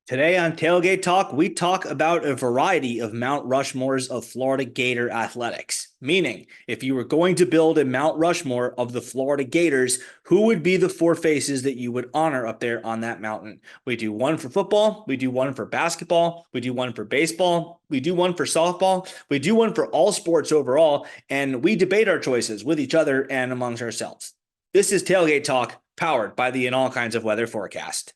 Today on Tailgate Talk, we talk about a variety of Mount Rushmores of Florida Gator athletics. Meaning, if you were going to build a Mount Rushmore of the Florida Gators, who would be the four faces that you would honor up there on that mountain? We do one for football, we do one for basketball, we do one for baseball, we do one for softball, we do one for all sports overall, and we debate our choices with each other and amongst ourselves. This is Tailgate Talk, powered by the In All Kinds of Weather forecast.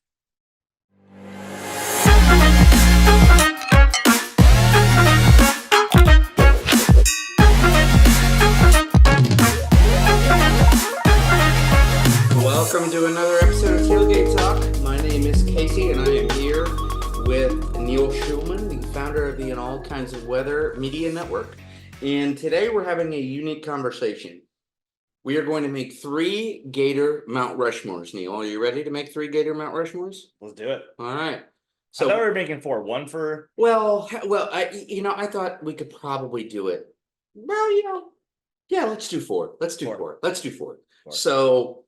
Welcome to another episode of Tailgate Talk. My name is Casey, and I am here with Neil Schulman, the founder of the In All Kinds of Weather Media Network. And today we're having a unique conversation. We are going to make 3 Gator Mount Rushmores. Neil, are you ready to make 3 Gator Mount Rushmores? Let's do it. All right. So I thought we were making 4. One for I thought we could probably do it. Well, yeah, let's do 4. Let's do 4. Let's do 4. So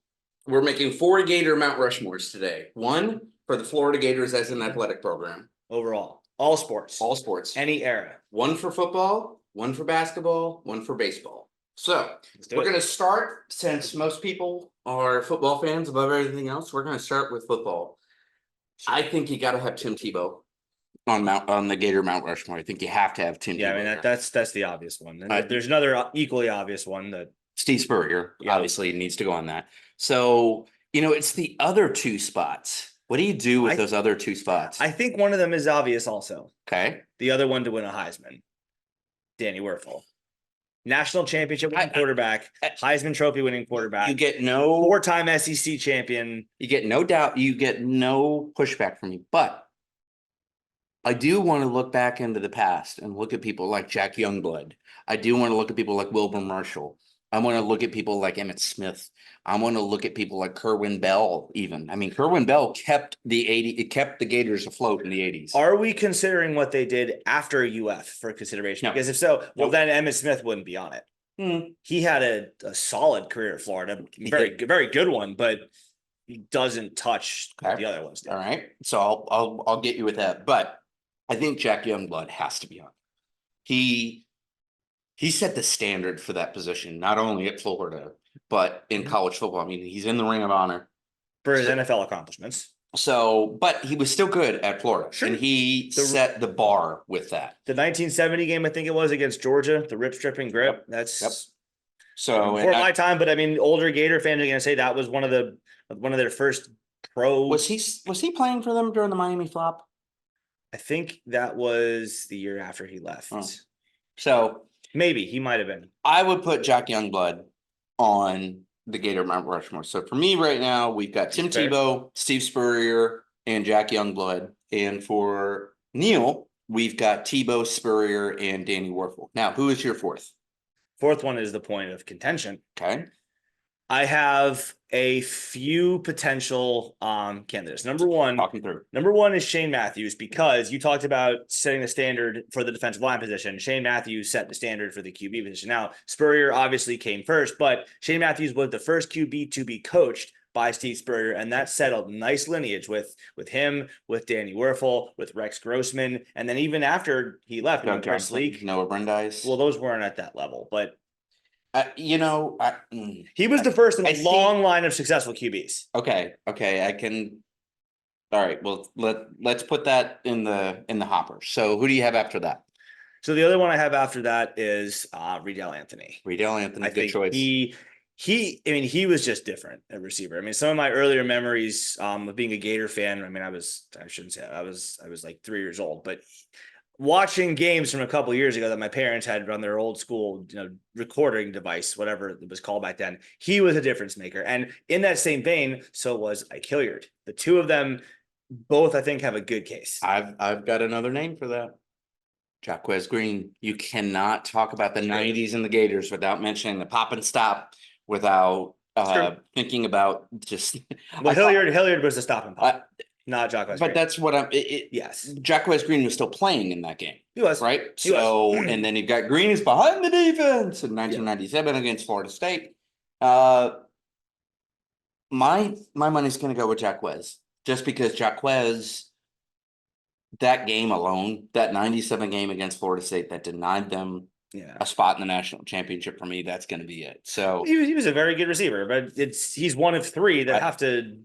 we're making 4 Gator Mount Rushmores today. 1 for the Florida Gators as an athletic program. overall, all sports, any era. 1 for football, 1 for basketball, 1 for baseball. So we're going to start, since most people are football fans above everything else, we're going to start with football. I think you got to have Tim Tebow on the Gator Mount Rushmore. I think you have to have Tim. Yeah, Tebow I mean there. that's the obvious one. And there's another equally obvious one that Steve Spurrier obviously needs to go on that. So, it's the other 2 spots. What do you do with those other 2 spots? I think one of them is obvious also. Okay. The other one to win a Heisman, Danny Werfel. National championship winning quarterback, Heisman Trophy winning quarterback. You get no 4-time SEC champion. You get no doubt. You get no pushback from me. But I do want to look back into the past and look at people like Jack Youngblood. I do want to look at people like Wilbur Marshall. I want to look at people like Emmitt Smith. I want to look at people like Kerwin Bell. Even Kerwin Bell kept the Gators afloat in the 80s. Are we considering what they did after UF for consideration? No. Because if so, then Emmitt Smith wouldn't be on it. He had a solid career at Florida, very good one, but he doesn't touch what the other ones do. All right, so I'll get you with that, but I think Jack Youngblood has to be on. He set the standard for that position, not only at Florida, but in college football. I mean, he's in the Ring of Honor for his NFL accomplishments. So, but he was still good at Florida, and he set the bar with that. The 1970 game, I think it was, against Georgia, the rip, strip, and grip. That's so before my time. But I mean, older Gator fans are going to say that was one of their first pro. Was he playing for them during the Miami flop? I think that was the year after he left. So maybe he might have been. I would put Jack Youngblood on the Gator Mount Rushmore. So for me right now, we've got Tim Tebow, Steve Spurrier, and Jack Youngblood. And for Neil, we've got Tebow, Spurrier, and Danny Werfel. Now, who is your 4th? 4th one is the point of contention. Okay. I have a few potential candidates. Number one is Shane Matthews, because you talked about setting the standard for the defensive line position. Shane Matthews set the standard for the QB position. Now, Spurrier obviously came first, but Shane Matthews was the first QB to be coached by Steve Spurrier, and that set a nice lineage with him, with Danny Werfel, with Rex Grossman, and then even after he left, Chris Leak, Noah Brundice. Well, those weren't at that level, but he was the first in a long line of successful QBs. Okay, I can. All right, well, let's put that in the hopper. So who do you have after that? So the other one I have after that is Riedel Anthony. Good choice. He was just different at receiver. I mean, some of my earlier memories of being a Gator fan. I mean, I was like 3 years old, but watching games from a couple of years ago that my parents had on their old school, recording device, whatever it was called back then, he was a difference maker. And in that same vein, so was Ike Hilliard. The two of them both, I think, have a good case. I've got another name for that. Jaquez Green. You cannot talk about the 90s and the Gators without mentioning the pop and stop, without thinking about just. Well, Hilliard was the stop and pop. Not Jaquez Green. But that's what yes. Jaquez Green was still playing in that game. He was. Right? And then you got Green is behind the defense in 1997 against Florida State. My money's going to go with Jaquez, just because Jaquez that game alone, that 97 game against Florida State that denied them Yeah. a spot in the national championship, for me, that's going to be it. So He was a very good receiver, but he's one of three that I- have to.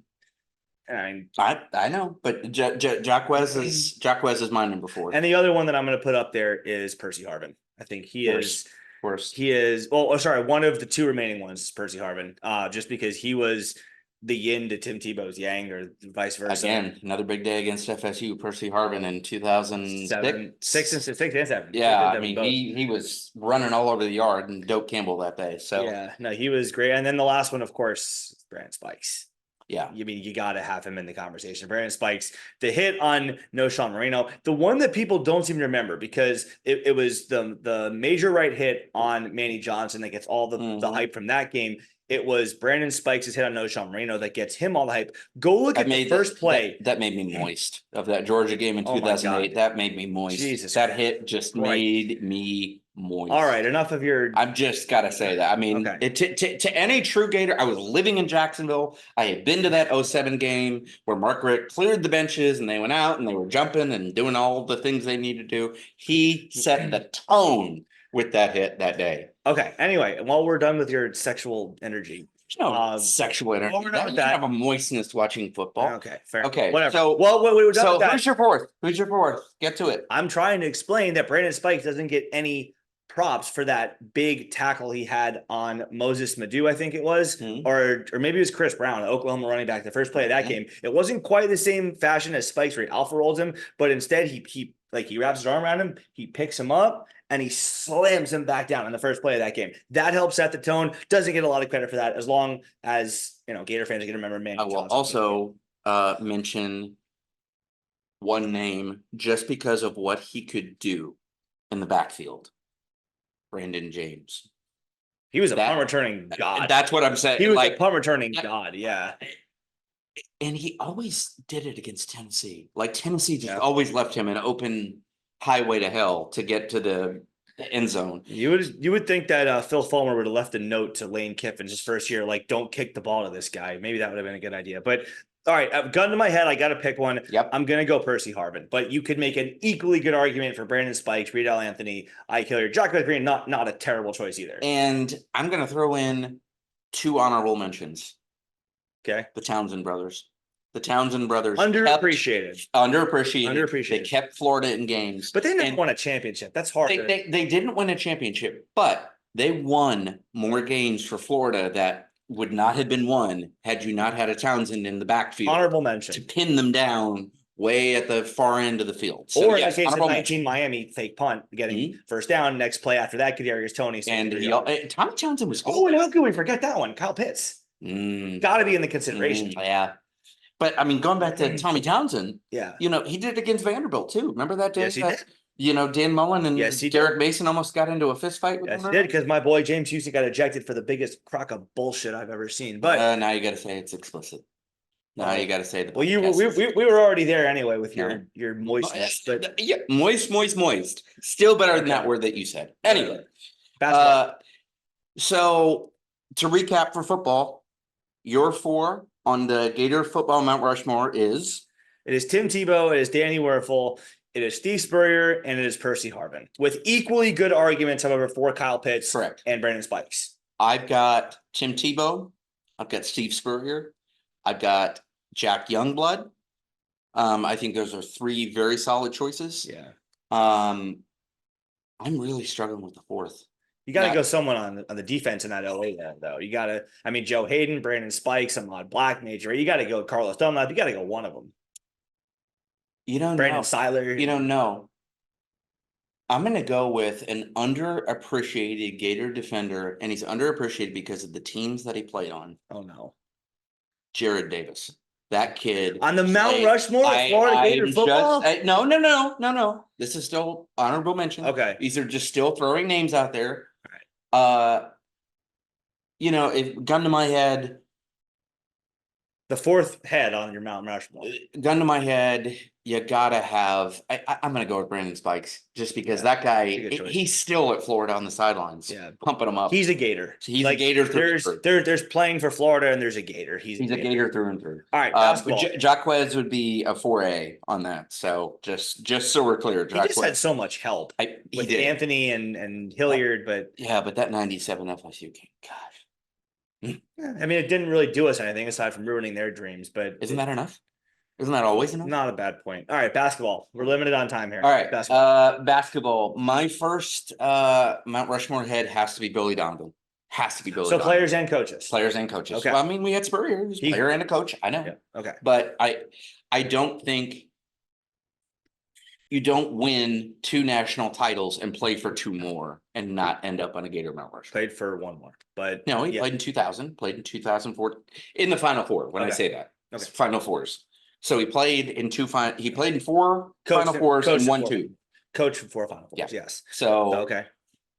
I mean, I know, but Jacquez is my number 4. and the other one that I'm going to put up there is Percy Harvin. I think Worst. he is. Well, sorry, one of the two remaining ones is Percy Harvin. Just because he was the yin to Tim Tebow's yang, or vice versa. Again, another big day against FSU. Percy Harvin in 2006. Six and 7. Yeah, Six and I mean he was running all over the yard and Dope Campbell that day. So yeah, no, he was great. And then the last one, of course, Brandon Spikes. yeah, I mean, you got to have him in the conversation. Brandon Spikes, the hit on No Sean Marino, the one that people don't seem to remember because it was the major right hit on Manny Johnson that gets all the hype from that game. It was Brandon Spikes' hit on No Sean Marino that gets him all the hype. Go look at the first play. That made me moist of that Georgia game in 2008. That made me moist. Jesus that hit just made me moist. All right, enough of your. I've just got to say that. I mean, to any true Gator, I was living in Jacksonville. I had been to that 07 game where Mark Richt cleared the benches and they went out and they were jumping and doing all the things they need to do. He set the tone with that hit that day. Okay. Anyway, while we're done with your sexual energy, sexual energy. Well, we're not with You that. have a moistness watching football. Okay, fair. Okay, Whatever. so we're done with that. who's your fourth? Who's your fourth? Get to it. I'm trying to explain that Brandon Spikes doesn't get any props for that big tackle he had on Moses Madu, I think it was, or maybe it was Chris Brown, Oklahoma running back, the first play of that game. It wasn't quite the same fashion as Spikes where he alpha rolls him, but instead he wraps his arm around him, he picks him up, and he slams him back down in the first play of that game. That helps set the tone. Doesn't get a lot of credit for that, as long as Gator fans are going to remember Manny Johnson. I will also mention one name just because of what he could do in the backfield. Brandon James. He was a punt returning god. That's what I'm saying. He was a punt returning god, yeah. And he always did it against Tennessee. Like Tennessee just always left him an open highway to hell to get to the end zone. You would think that Phil Fulmer would have left a note to Lane Kiffin his first year, like, don't kick the ball to this guy. Maybe that would have been a good idea. But all right, gun to my head, I got to pick one. Yep. I'm going to go Percy Harvin, but you could make an equally good argument for Brandon Spikes, Reed L. Anthony, Ike Hilliard, Jacquez Green. Not a terrible choice either. And I'm going to throw in 2 honorable mentions. Okay. The Townsend brothers. Underappreciated. They kept Florida in games. But they never won a championship. That's hard. They didn't win a championship, but they won more games for Florida that would not have been won had you not had a Townsend in the backfield. Honorable mention. To pin them down way at the far end of the field. So, or in the case of 19 Miami, fake punt, getting first down, next play after that, Kadarius Toney. And Tommy Townsend was good. Oh, and how could we forget that one? Kyle Pitts. Got to be in the consideration. Yeah. But I mean, going back to Tommy Townsend, yeah, he did it against Vanderbilt too. Remember that day? Yes, he did. Dan Mullen and Derek Mason almost got into a fist fight with him. Yes, he did, because my boy James Houston got ejected for the biggest crock of bullshit I've ever seen. But now you got to say it's explicit. Now you got to say that. Well, we were already there anyway with your moistness. But yeah, moist. Still better than that word that you said. Anyway, so to recap for football, your 4 on the Gator football Mount Rushmore is? It is Tim Tebow, it is Danny Werfel, it is Steve Spurrier, and it is Percy Harvin. With equally good arguments, however, for Kyle Pitts and Brandon Spikes. I've got Tim Tebow. I've got Steve Spurrier. I've got Jack Youngblood. I think those are 3 very solid choices. Yeah. I'm really struggling with the 4th. You got to go someone on the defense in that LA end, though. You got to, Joe Hayden, Brandon Spikes, Ahmad Black, Major. You got to go Carlos Dunlap. You got to go one of them. Brandon Seiler. No. I'm going to go with an underappreciated Gator defender, and he's underappreciated because of the teams that he played on. Oh, no. Jared Davis. That kid. On the Mount Rushmore of Florida Gator football? No. This is still honorable mention. Okay. These are just still throwing names out there. All right. If gun to my head. The 4th head on your Mount Rushmore. Gun to my head. you gotta have. I'm gonna go with Brandon Spikes just because Yeah, that guy, a good choice. he's still at Florida on the sidelines, Yeah, pumping them up. he's a Gator. So he's a Like Gator through and through. there's playing for Florida and there's a Gator. He's He's a Gator through and through. All right, But basketball. Jaquez would be a 4A on that. So just so we're clear, He just had Jaquez. so much help He with did. Anthony and Hilliard, but Yeah, but that 97 FSU game, gosh, I mean, it didn't really do us anything aside from ruining their dreams. But isn't that enough? Isn't that always enough? not a bad point. All right, basketball. We're limited on time here. All right, basketball. basketball. My first Mount Rushmore head has to be Billy Donovan. Has to be Billy. So Donovan. players and coaches. Players and coaches. Okay. Well, I mean, we had Spurrier, who's a player and a coach. I know. Yeah. Okay. But I don't think you don't win 2 national titles and play for 2 more and not end up on a Gator Mount Rushmore. Played for 1 more, but No, he played in 2000, played in 2004 in the Final Four. When I say that, okay. Final Fours. So he played in 4 Final Fours and won 2. Coach for 4 Final Fours. Yeah. Yes. So okay.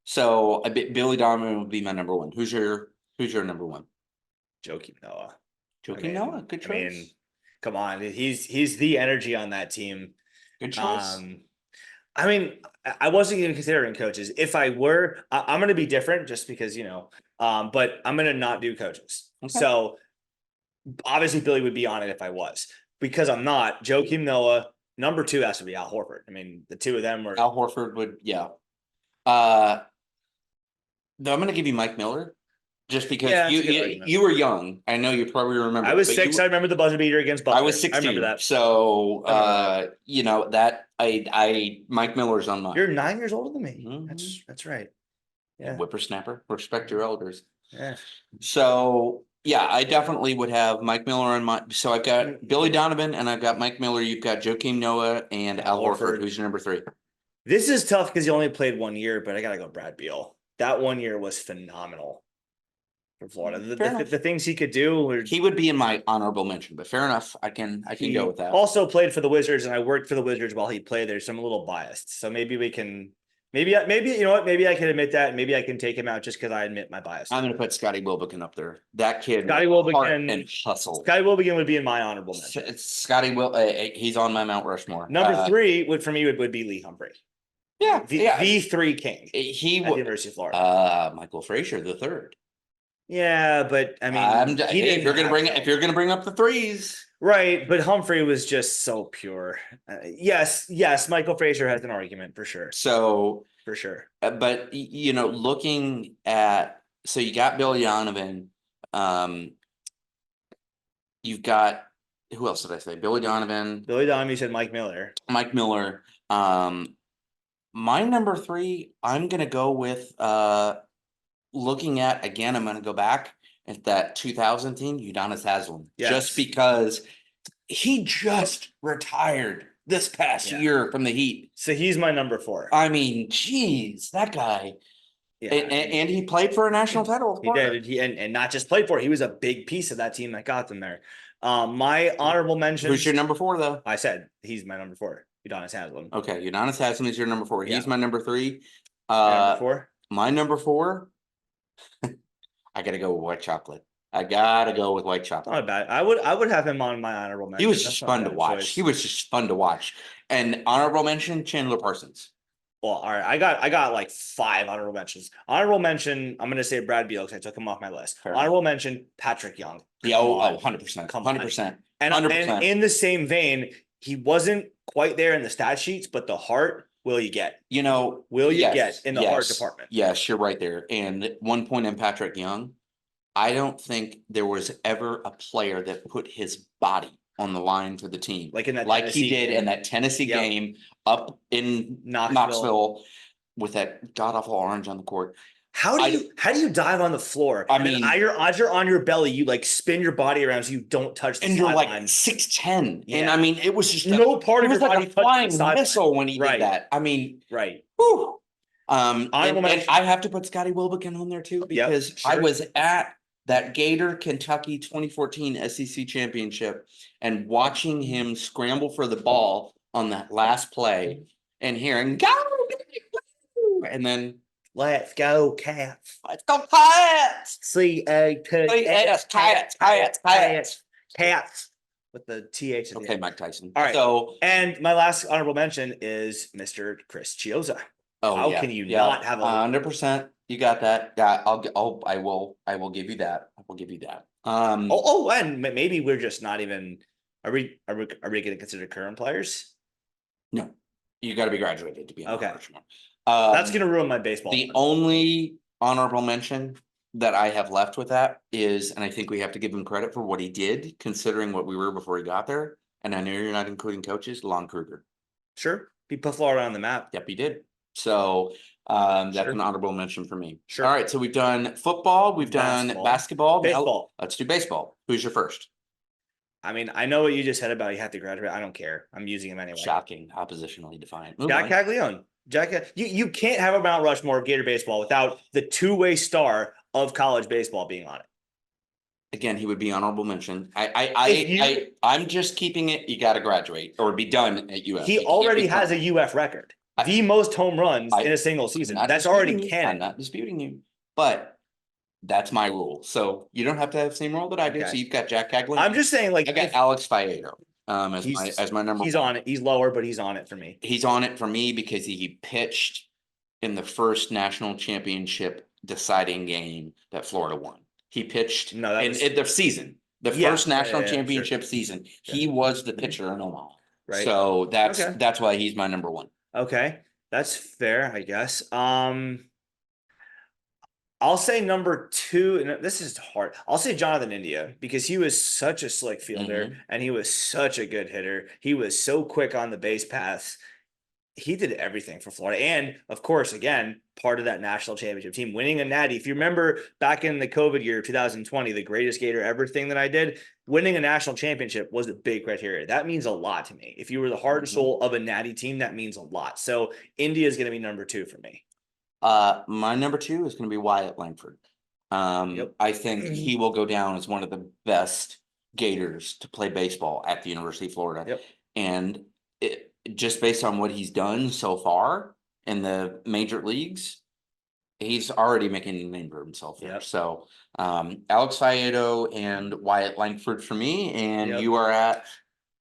So Billy Donovan would be my number 1. Who's your number 1? Joakim Noah. Noah, good choice. I mean, come on, he's the energy on that team. Good choice. I mean, I wasn't even considering coaches. If I were, I'm going to be different just because, but I'm going to not do coaches. Okay. So obviously Billy would be on it if I was. Because I'm not, Joakim Noah, number 2 has to be Al Horford. I mean, the 2 of them were. Al Horford would, yeah. Though I'm going to give you Mike Miller. Just because you were young. I know you probably remember. I was 6. I remember the buzzer beater against Butler. I was 16. I remember that. So, that Mike Miller's on mine. You're 9 years older than me. Mm-hmm. That's right. Yeah. Whippersnapper. Respect your elders. Yeah. So, yeah, I definitely would have Mike Miller on my. So I've got Billy Donovan and I've got Mike Miller. You've got Joakim Noah and Al Horford. Who's your number 3? This is tough because he only played 1 year, but I got to go Brad Beal. That 1 year was phenomenal. Florida, the things he could do, he would be in my honorable mention. But fair enough, I can go with that. Also played for the Wizards, and I worked for the Wizards while he played there, so I'm a little biased. So maybe we can, maybe you know what? Maybe I can admit that. Maybe I can take him out just because I admit my bias. I'm going to put Scotty Wilbekin up there. That kid, Scotty Wilbekin and hustle. Scotty Wilbekin would be in my honorable mention. It's he's on my Mount Rushmore. Number 3 would be Lee Humphrey. Yeah, the 3 king. He at the University of Florida. Michael Frazier the 3rd. Yeah, but I mean, if you're gonna bring up the 3s, right? But Humphrey was just so pure. Yes, Michael Frazier has an argument for sure. So for sure, but looking at you got Billy Donovan, you've got who else did I say? Billy Donovan. You said Mike Miller. Mike Miller. My number 3, I'm gonna go with looking at, again, I'm going to go back at that 2000 team, Udonis Haslem, just because he just retired this past year from the Heat. So he's my number 4. I mean, geez, that guy. Yeah. And he played for a national title. He did. And not just played for it. He was a big piece of that team that got them there. My honorable mention. Who's your number 4, though? I said he's my number 4. Udonis Haslem. Okay, Udonis Haslem is your number 4. He's my number 3. Number 4? My number 4. I gotta go with white chocolate. Not bad. I would have him on my honorable mention. He was just fun to watch. And honorable mention, Chandler Parsons. Well, all right. I got like 5 honorable mentions. Honorable mention, I'm gonna say Brad Beal because I took him off my list. Fair. Honorable mention, Patrick Young. Yeah, 100%. 100%. And in the same vein, he wasn't quite there in the stat sheets, but the heart. Will you get? Get in the heart department? Yes, you're right there. And 1 point in Patrick Young, I don't think there was ever a player that put his body on the line for the team. Like he did in that Tennessee game up in Knoxville with that god-awful orange on the court. How do you dive on the floor? I mean, as you're on your belly, you like spin your body around so you don't touch the sideline. And you're like 6'10", and I mean, it was just no part of your body like a flying missile when he did that. I mean, right. Whew. And I have to put Scotty Wilbekin on there too because I was at that Gator Kentucky 2014 SEC championship and watching him scramble for the ball on that last play and hearing go, and then. Let's go, Cats. Let's go, Cats. C-A-T-S. Cats. Cats. with the TH at the Okay, end. Mike Tyson. All right. So, And my last honorable mention is Mr. Chris Chioza. oh How yeah, can you yeah, not have a 100%. You got that. Yeah, I will give you that. I will give you that. and maybe we're just not even. Are we going to consider current players? No, you got to be graduated to be on Okay. Mount Rushmore. That's going to ruin my baseball. The only honorable mention that I have left with that is, and I think we have to give him credit for what he did, considering what we were before he got there. And I know you're not including coaches, Lon Kruger. Sure, he put Florida on the map. Yep, he did. So that's Sure. an honorable mention for me. Sure. All right, so we've done football, we've done basketball. Now baseball. let's do baseball. Who's your first? I mean, I know what you just said about you have to graduate. I don't care. I'm using him anyway. Shocking, oppositionally defined. Jack Caglione. You can't have a Mount Rushmore of Gator baseball without the two-way star of college baseball being on it. Again, he would be honorable mention. I'm just keeping it. You got to graduate or be done at UF. He already has a UF record, the most home runs in a single season. That's already canon. I'm not disputing you, but that's my rule. So you don't have to have the same rule that I do. So you've got Jack Caglione. I'm just saying, like, I got Alex Faedo as my number. He's on it. He's lower, but he's on it for me. He's on it for me because he pitched in the first national championship deciding game that Florida won. He pitched in the season, the first national championship season. He was the pitcher in Omaha. Right. So that's why he's my number one. Okay. That's fair, I guess. I'll say number two, and this is hard. I'll say Jonathan India because he was such a slick fielder and he was such a good hitter. He was so quick on the base paths. He did everything for Florida. And of course, again, part of that national championship team, winning a natty. If you remember back in the COVID year, 2020, the greatest Gator ever thing that I did, winning a national championship was a big criteria. That means a lot to me. If you were the heart and soul of a natty team, that means a lot. So India is going to be number two for me. My number two is going to be Wyatt Langford. I think he will go down as one of the best Gators to play baseball at the University of Florida. And just based on what he's done so far in the major leagues, he's already making a name for himself there. So Alex Faedo and Wyatt Langford for me, and you are at.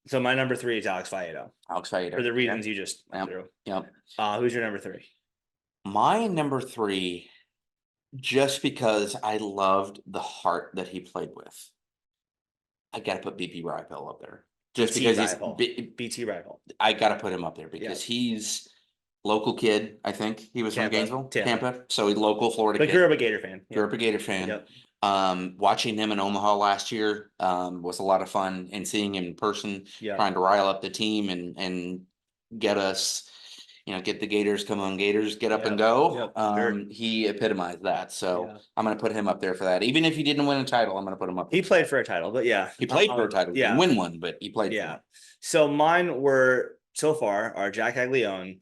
So my number three is Alex Faedo. Alex Faedo. For the reasons you just went through. Who's your number three? My number three, just because I loved the heart that he played with, I got to put BP Rifle up there. Just because he's BT Rifle. I got to put him up there because he's local kid. I think he was from Gainesville, Tampa. So he's local Florida kid. Grew up a Gator fan. Grew up a Gator fan. Watching him in Omaha last year was a lot of fun, and seeing him in person, trying to rile up the team and get us, get the Gators, come on Gators, get up and go. He epitomized that. So I'm going to put him up there for that. Even if he didn't win a title, I'm going to put him up there. He played for a title, but he played for a title. He didn't win one, but he played for one. So mine were so far are Jack Caglione,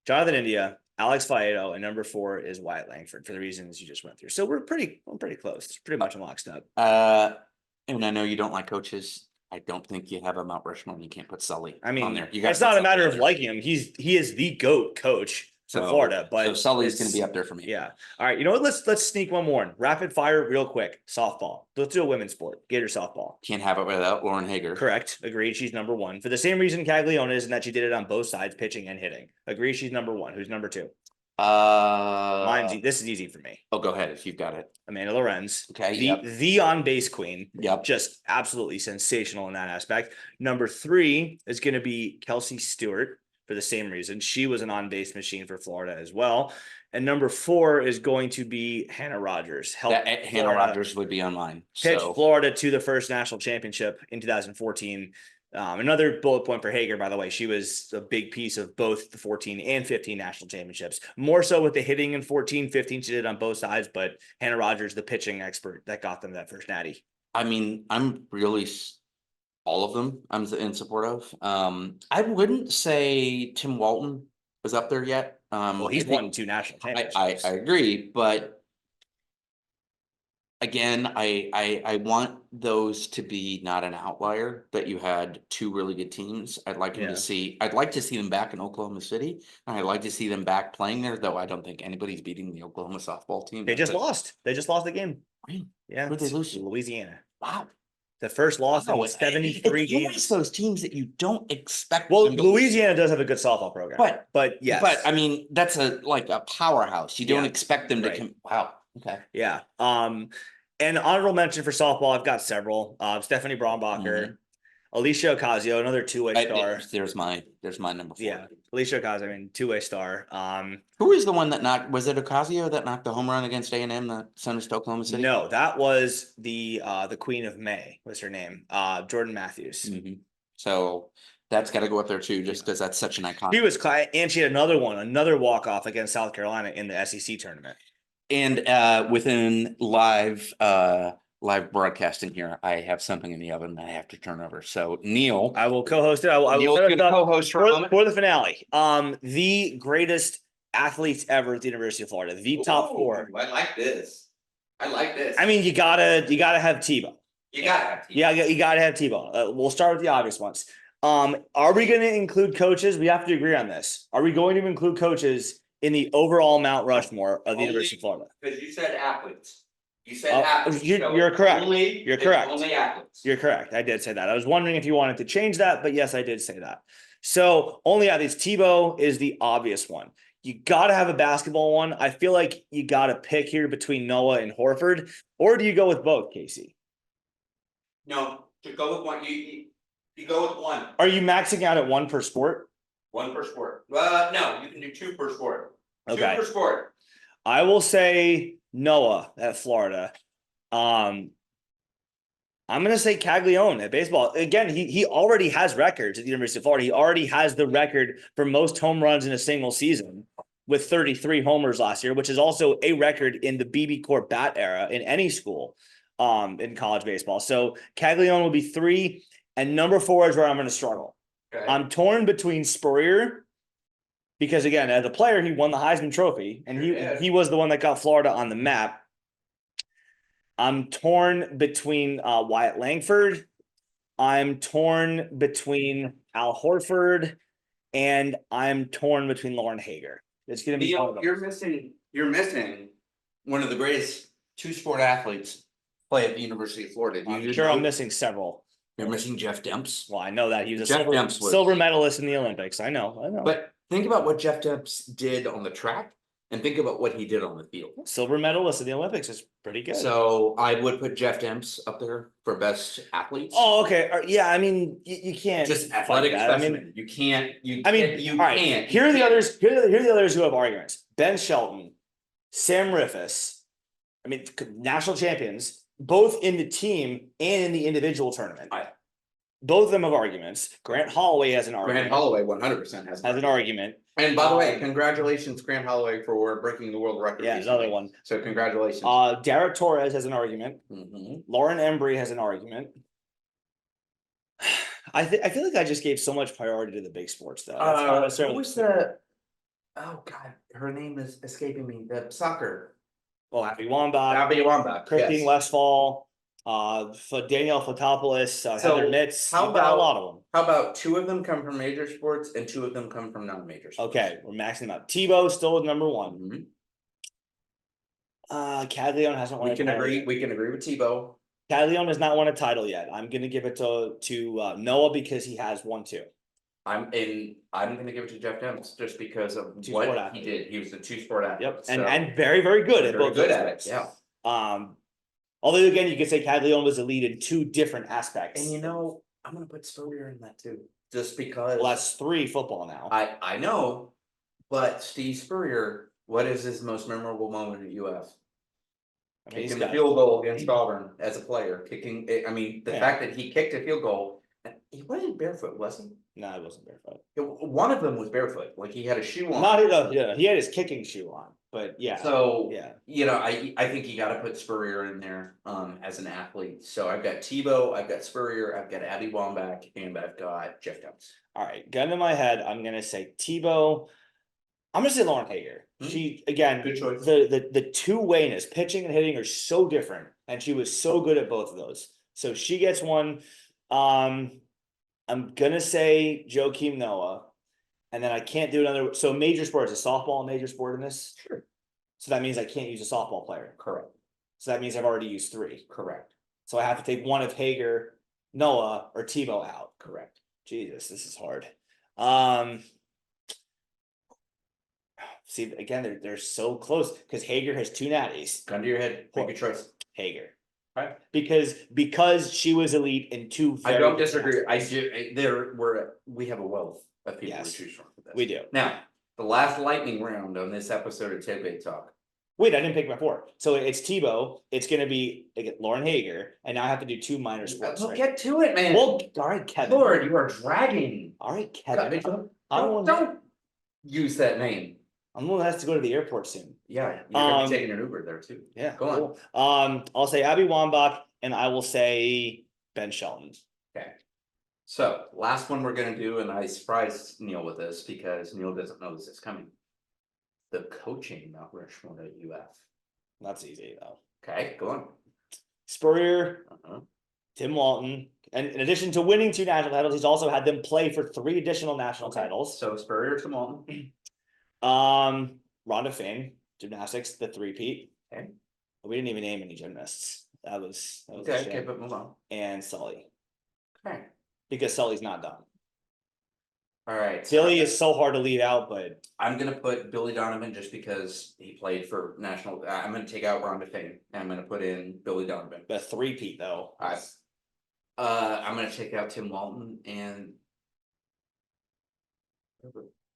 Jonathan India, Alex Faedo, and number four is Wyatt Langford for the reasons you just went through. So we're pretty close. It's pretty much in lockstep. And I know you don't like coaches. I don't think you have a Mount Rushmore and you can't put Sully on there. It's not a matter of liking him. He is the GOAT coach for Florida, but so Sully's going to be up there for me. Yeah. All right. You know what? Let's sneak one more in. Rapid fire, real quick. Softball. Let's do a women's sport. Gator softball. Can't have it without Lauren Hager. Correct. Agreed. She's number one for the same reason Caglione is, and that she did it on both sides, pitching and hitting. Agreed. She's number one. Who's number two? This is easy for me. Oh, go ahead if you've got it. Amanda Lorenz. Okay. The on base queen. Yep. Just absolutely sensational in that aspect. Number three is going to be Kelsey Stewart for the same reason. She was an on base machine for Florida as well. And number four is going to be Hannah Rogers. Hannah Rogers would be on mine. Pitched Florida to the first national championship in 2014. Another bullet point for Hager, by the way, she was a big piece of both the 14 and 15 national championships, more so with the hitting in 14, 15, she did on both sides, but Hannah Rogers, the pitching expert that got them that first natty. I mean, I'm really all of them I'm in support of. I wouldn't say Tim Walton was up there yet. Well, he's won 2 national championships. I agree, but again, I want those to be not an outlier, that you had 2 really good teams. I'd like to see them back in Oklahoma City. And I'd like to see them back playing there, though I don't think anybody's beating the Oklahoma softball team. They just lost the game. Really? Yeah. Who'd they lose to? Louisiana. Wow. The first loss No, in 73 it's always games. those teams that you don't expect. Well, them to lose. Louisiana does have a good softball program, but yes, But I mean, that's like a powerhouse. You don't Yeah, expect them to right. come. Wow. Okay. yeah. And honorable mention for softball, I've got several. Stephanie Brombacher, Alicia Ocasio, another two-way star. There's my number 4. Yeah, Alicia Ocasio, I mean, two-way star. Who is the one that knocked? Was it Ocasio that knocked the home run against A&M that sent us to Oklahoma City? No, that was the Queen of May. What's her name? Jordan Matthews. Mm-hmm. So that's got to go up there too, just because that's such an iconic. She was, and she had another walk-off against South Carolina in the SEC tournament. And within live broadcasting here, I have something in the oven that I have to turn over. So Neil, I will co-host it. I will Neil's set us gonna up co-host for the finale. The greatest athletes ever at the University of Florida. The top 4. I like this. I mean, you gotta have Tebow. You gotta have Tebow. Yeah, you gotta have Tebow. We'll start with the obvious ones. Are we going to include coaches? We have to agree on this. Are we going to include coaches in the overall Mount Rushmore of the University of Florida? Because you said athletes. You said athletes. You're correct. You're correct. Only athletes. You're correct. I did say that. I was wondering if you wanted to change that, but yes, I did say that. So only athletes. Tebow is the obvious one. You got to have a basketball one. I feel like you got to pick here between Noah and Horford, or do you go with both, Casey? No, to go with one. You go with one. Are you maxing out at one per sport? One per sport. No, you can do 2 per sport. Okay. 2 per sport. I will say Noah at Florida. I'm gonna say Caglione at baseball. Again, he already has records at the University of Florida. He already has the record for most home runs in a single season with 33 homers last year, which is also a record in the BB Court bat era in any school in college baseball. So Caglione will be 3. And number 4 is where I'm going to struggle. Okay. I'm torn between Spurrier, because again, as a player, he won the Heisman Trophy, and he was the one that got Florida on the map. I'm torn between Wyatt Langford. I'm torn between Al Horford, and I'm torn between Lauren Hager. It's going to be one of them. You're missing one of the greatest 2-sport athletes play at the University of Florida. I'm missing several. You're missing Jeff Demps. Well, I know that he was a silver medalist in the Olympics. I know. But think about what Jeff Demps did on the track, and think about what he did on the field. Silver medalist in the Olympics is pretty good. So I would put Jeff Demps up there for best athletes. Oh, okay. Yeah, I mean, you can't just athletic specimen. I mean, you can't. All right. Here are the others. Here are the others who have arguments: Ben Shelton, Sam Riffus. I mean, national champions, both in the team and in the individual tournament. Both of them have arguments. Grant Holloway has an argument. Grant Holloway 100% has an argument. And by the way, congratulations, Grant Holloway, for breaking the world record. Yeah, another one. So congratulations. Derek Torres has an argument. Lauren Embry has an argument. I feel like I just gave so much priority to the big sports, though. Who was the? Oh God, her name is escaping me. The soccer. Well, Abby Wambach. Christine Westphal. For Danielle Fotopoulos, Heather Mitz. How about a lot of them? How about 2 of them come from major sports and 2 of them come from non-major sports? Okay, we're maxing them out. Tebow still number 1. Caglione hasn't won. We can agree with Tebow. Caglione has not won a title yet. I'm gonna give it to Noah because he has won 2. I'm gonna give it to Jeff Demps just because of what he did. He was a 2-sport athlete. Yep, and very, very good at both. Good at it. Yeah. Although again, you could say Caglione was a lead in 2 different aspects. And I'm gonna put Spurrier in that too, just because. Well, that's 3 football now. I know, but Steve Spurrier, what is his most memorable moment at UF? Kicking the field goal against Auburn as a player, the fact that he kicked a field goal, he wasn't barefoot, was he? No, he wasn't barefoot. One of them was barefoot, like he had a shoe on. He had his kicking shoe on, but yeah. So I think you got to put Spurrier in there as an athlete. So I've got Tebow, I've got Spurrier, I've got Abby Wambach, and I've got Jeff Demps. All right, gun to my head, I'm gonna say Tebow. I'm gonna say Lauren Hager. She again, good choice. The two-wayness, pitching and hitting are so different, and she was so good at both of those. So she gets one. I'm gonna say Joakim Noah, and then I can't do another. So major sports, is softball a major sport in this? Sure. So that means I can't use a softball player. Correct. So that means I've already used 3. Correct. So I have to take one of Hager, Noah, or Tebow out. Correct. Jesus, this is hard. See, again, they're so close because Hager has 2 natties. Gun to your head. Make your choice. Hager. Right. Because she was elite in 2 I very don't good disagree. I aspects. do. We have a wealth of people Yes, to choose from for this. we do. Now, the last lightning round on this episode of Tailgate Talk. Wait, I didn't pick my 4. So it's Tebow. It's going to be Lauren Hager, and now I have to do 2 minor sports. Well, right? get to it, man. Well, all right, Kevin. Lord, you are dragging. All right, Kevin. Don't use that name. I'm the one that has to go to the airport soon. Yeah, you're gonna be taking an Uber there too. Yeah, go on. Cool. I'll say Abby Wambach, and I will say Ben Shelton. Okay. So last one we're gonna do, and I surprised Neil with this because Neil doesn't know this is coming. The coaching Mount Rushmore at UF. That's easy though. Okay, go on. Spurrier, Tim Walton, and in addition to winning 2 national titles, he's also had them play for 3 additional national titles. So Spurrier, Tim Walton. Rhonda Finn, gymnastics, the 3-peat. Okay. We didn't even name any gymnasts. That was okay. Okay, but move on. And Sully. Okay. Because Sully's not done. All right. Billy is so hard to leave out, but I'm gonna put Billy Donovan just because he played for national. I'm gonna take out Rhonda Finn and I'm gonna put in Billy Donovan. The 3-peat though. All right. I'm gonna take out Tim Walton and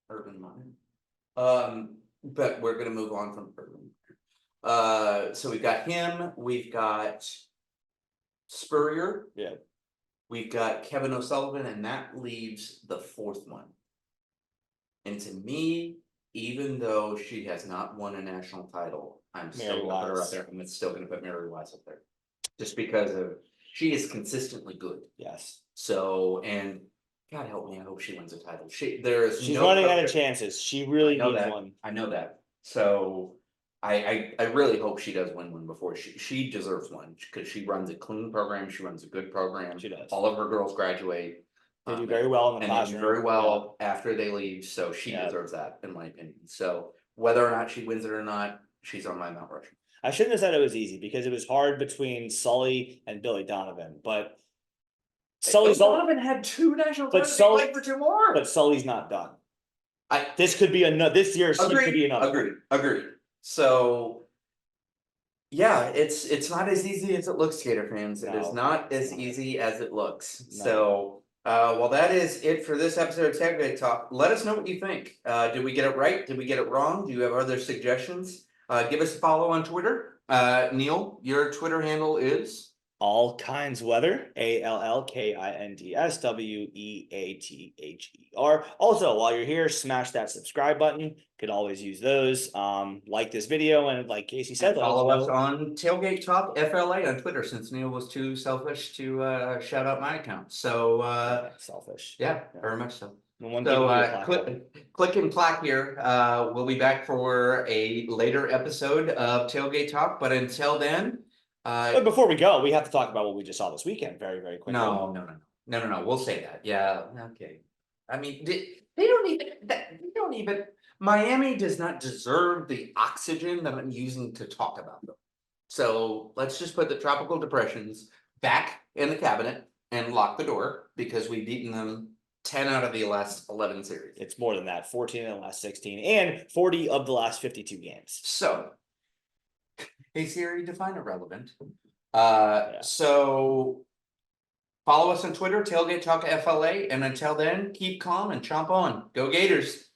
Urban Meyer. But we're gonna move on from Urban. So we've got him. We've got Spurrier. Yeah. We've got Kevin O'Sullivan, and that leaves the 4th one. And to me, even though she has not won a national title, I'm still gonna put her up there. I'm still gonna put Mary Wise up there. Just because of she is consistently good. Yes. So, and God help me, I hope she wins a title. She's running out of chances. She really needs one. I know that. So I really hope she does win one before she deserves one because she runs a clean program. She runs a good program. She does. All of her girls graduate. They do very well in the classroom. They do very well after they leave. So she deserves that, in my opinion. So whether or not she wins it or not, she's on my Mount Rushmore. I shouldn't have said it was easy because it was hard between Sully and Billy Donovan, but Donovan had 2 national titles. Sully for 2 more. But Sully's not done. This could be another. This year she could be another. Agreed. So, yeah, it's not as easy as it looks, Gator fans. It is not as easy as it looks. No. So, well, that is it for this episode of Tailgate Talk. Let us know what you think. Did we get it right? Did we get it wrong? Do you have other suggestions? Give us a follow on Twitter. Neil, your Twitter handle is? All Kinds Weather, ALLKINDSWEATHER. Also, while you're here, smash that subscribe button. Could always use those. Like this video, and like Casey said, follow us on Tailgate Talk FLA on Twitter, since Neil was too selfish to shout out my account. So selfish. Yeah, very much so. So click and clack here. We'll be back for a later episode of Tailgate Talk, but until then. But before we go, we have to talk about what we just saw this weekend very, very quickly. No. We'll say that. Yeah. Okay. I mean, they don't even. Miami does not deserve the oxygen that I'm using to talk about them. So let's just put the tropical depressions back in the cabinet and lock the door because we've beaten them 10 out of the last 11 series. It's more than that. 14 in the last 16 and 40 of the last 52 games. So. Hey Siri, define irrelevant. So follow us on Twitter, Tailgate Talk FLA, and until then, keep calm and chomp on. Go Gators.